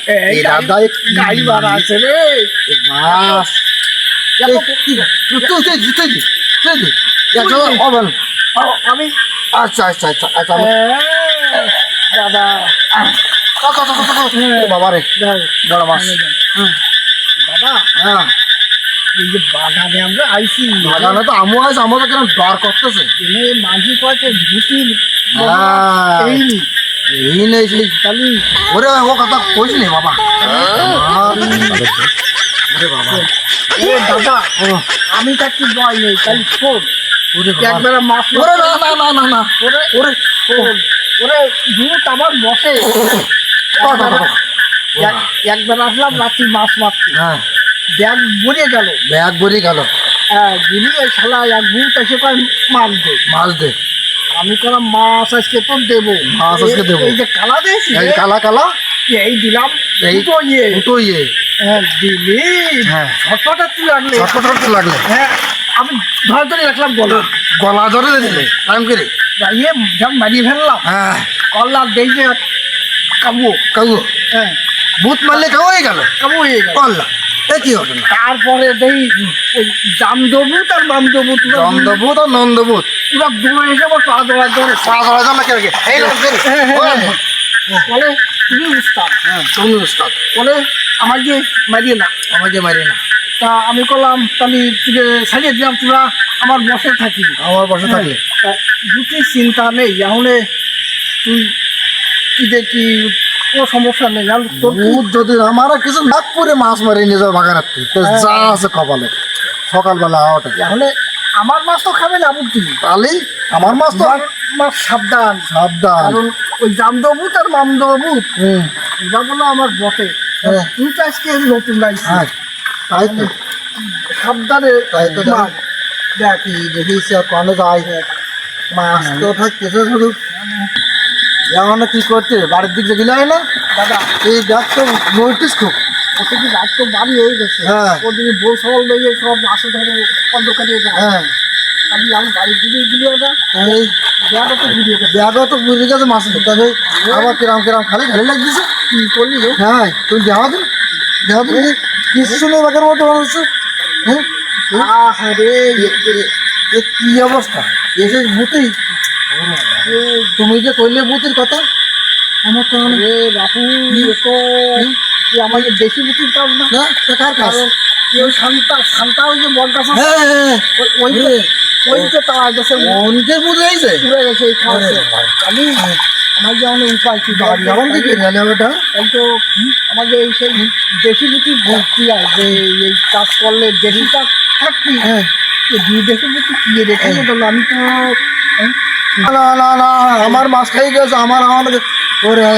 এই দাদা গাড়ি ভাড়া আছে রে বাস আমি আচ্ছা আচ্ছা আচ্ছা আচ্ছা দাদা বাবা রে বড় মাছ দাদা হ্যাঁ এই যে বাগানে আমরা আইছি বাগানে তো আমু আছে আমাদের কেন ডর করতেছে মাঝি কয়েছে ভুতির এই এই নেই সেই তালি ওরে ও কথা কইস নি বাবা ওরে বাবা দাদা আমি থাকছি ভয় নেই তাই শোন একবার মাছ ওরে না না না না না ওরে ওরে শোন ওরে ভূত আমার বসে একবার আসলাম রাত্রি মাছ মারছি হ্যাঁ ব্যাগ ভরে গেল ব্যাগ ভরে গেল গুলিয়ে শালা এক ভূত এসে কয় মাছ দে মাছ দে আমি কোনো মাছ আজকে তো দেবো মাছ আজকে দেবো। এই যে কালা দিয়েছি এই কালা কালা এই দিলাম এই দুটো ইয়ে দুটো ইয়ে দিলি হ্যাঁ ছটফটা তুই লাগলে ছটফট লাগলে হ্যাঁ আমি ধরে ধরে রাখলাম গলা গলা ধরে দিলে টাইম করে ইয়ে যেমন মারিয়ে ফেললাম হ্যাঁ কল্লা দেখবে কাবু কাকু হ্যাঁ ভূত মারলে কেউ হয়ে গেল কাবু হয়ে গেল পারলা এ কি হবে না তারপরে দেখি ওই জামদবুত আর বামদবুত নন্দভূত আর নন্দভূত পুরো দৌড়ে যাবো পা দৌড়া দৌড়ে পা ধরা যাবে কে এই লোক বলে তুমি উস্তাদ তুমি উস্তাদ বলে আমার যে মারিয়ে না আমাকে মারি না তা আমি করলাম তাহলে সারিয়ে দিলাম তোরা আমার বসে থাকি আমার বসে থাকলে দুটি চিন্তা নেই তাহলে তুই কি দেখি কোনো সমস্যা নেই তোর ভূত যদি আমার কিছু নাগপুরে মাছ মারি নিয়ে যাও বাগানের থেকে যা আছে কপালে সকালবেলা ওঠে তাহলে আমার মাছ তো খাবে না বুদ্ধি তাহলে আমার মাছ তো মাছ সাবধান সাবধান কারণ ওই জামদবুত আর মামদবুত ওটা বলো আমার বটে হ্যাঁ। তুই তো আজকে নতুন রাইছি হ্যাঁ তাই তো সাবধানে তাই তো মাছ। দেখ দেখিস আর কনে যাই মাছ তো থাকতেছে শুধু এখন কি করছে বাড়ির দিক গেলে হয় না দাদা এই দেখ তো নোটিস খুব ওতে কি রাত তো বাড়ি হয়ে গেছে হ্যাঁ। ওদিকে বউ সবল লেগে সব আসে ধরে অন্ধকারে যায় হ্যাঁ আমি বাড়ির দিকে গিয়ে ওটা এই ব্যাগও তো ঘুরিয়ে গেছে ব্যাগও তো বুঝে গেছে মাছ তবে আবার কিরাম কিরাম খালি খালি লাগতেছে কি করলি রে হ্যাঁ তুই দেওয়া দিন কিছু শুনে বাঘের মতো হচ্ছে হ্যাঁ আহারে এ কি অবস্থা এসে ভূতেই তুমি যে কইলে ভূতের কথা আমার তো রে বাপু এ তো এ আমাদের দেশি বুটির কাজ না না কার কাজ কারণ কেউ শান্তা শান্তা ওই যে বল গাছ আছে, হ্যাঁ হ্যাঁ ওই ওই তো তারা গেছে অনেকের বুঝে গেছে উড়ে গেছে এই খাওয়াছে আমি আমার যে অনেক উপায় কি যেমন কি গেলে ওটা তাই তো আমাদের এই সেই দেশি বুটি ভর্তি আছে যে এই কাজ করলে দেশি কাজ থাকবি হ্যাঁ দুই দেশি বুটি কি রেখে গেল আমি তো না না না আমার মাছ খাই গেছে আমার ওরে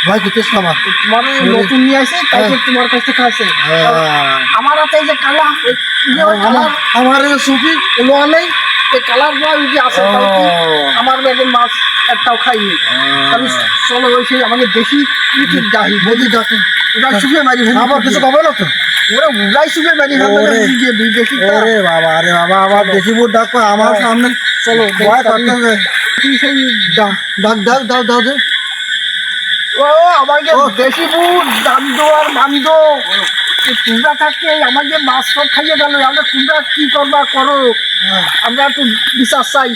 ভাই কিতেছ আমার তোমার নতুন নিয়ে আসে তাই তো তোমার কাছে খাইছে আমার হাতে এই যে কালা কালার আমার সুফি লোয়া নেই এই কালার বয় যে আছে তাও কি আমার বেগের মাছ একটাও খাইনি আমি চলো ওই সেই আমাদের দেশি পুটির ডাহি বদি ডাকে ওরা শুয়ে মারি আবার কিছু পাবে না তো ওরা উড়াই শুয়ে মারি ওরে। বিদেশি আরে বাবা আবার দেশি বুট ডাক পায় আমার সামনে চলো ভয় করতে হবে কি সেই ডাক ডাক দাও দাও দাও ও আমাকে দেশি বুট দামদো আর মামদো তোমরা থাকতে আমাকে মাছ সব খাইয়ে গেল আমরা তোমরা কি করবা করো আমরা একটু বিশ্বাস চাই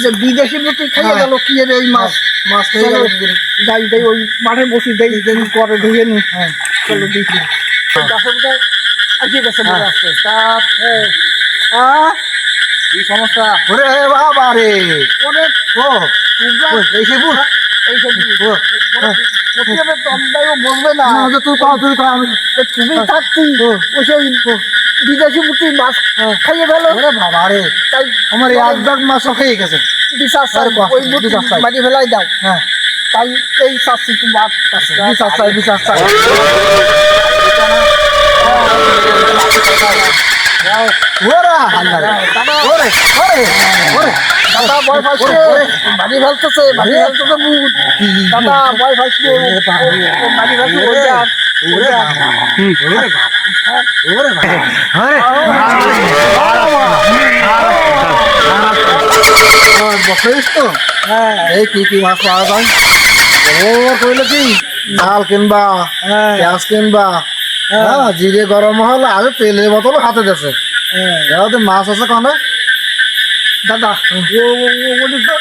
যে বিদেশি বুটি খাইয়ে গেল কি এর এই মাছ মাছ খেয়ে গেল কি করে? যাই দেই ওই মাঠে বসি দেই দেই করে দিয়ে নি চলো দেখি গাছটা আজকে গেছে মনে আসছে তা কি সমস্যা ওরে বাবা রে অনেক ও তোমরা দেশি বুট এই সব প্রতিভাবে তন্দায়ও বলবে না না তুই কও আমি তুমি থাকতি ওই সেই বিদেশি বুটি মাছ খাইয়ে গেল ওরে বাবা রে তাই আমার এক ব্যাগ মাছ খেয়ে গেছে বিশ্বাস চাই আরে বাহ, ওই বুটি বিশ্বাস চাই। মাটি ফেলাই দাও হ্যাঁ তাই এই শাস্তি তোমার কাছে বিশ্বাস চাই ওরা ওরে ওরে ওরে দাদা ভয় পাইছে মাটি ফেলতেছে মাটি ফেলতেছে মুখ দাদা ভয় পাইছে মাটি ফেলতে ওই যাক ওরে বাবা ওরে বাবা বসেছিস তো হ্যাঁ এই কি কি মাছ পাওয়া যায় ও কইলে কি ডাল কিনবা, হ্যাঁ পেঁয়াজ কিনবা, হ্যাঁ জিরে গরম হলে আরে তেলের বোতল হাতে দেছে। হ্যাঁ এবার মাছ আছে কনে? দাদা ওটা তো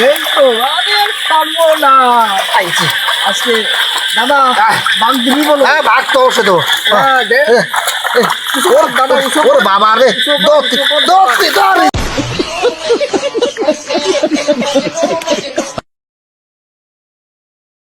এই তো আরে পারবো না আইছি। আজকে দাদা বাঘ তুমি বলো হ্যাঁ ভাগ তো অবশ্যই দেবো। হ্যাঁ দে ওর দাদা ওর বাবা রে, দৌড়তি দৌড়তি দৌড়ি।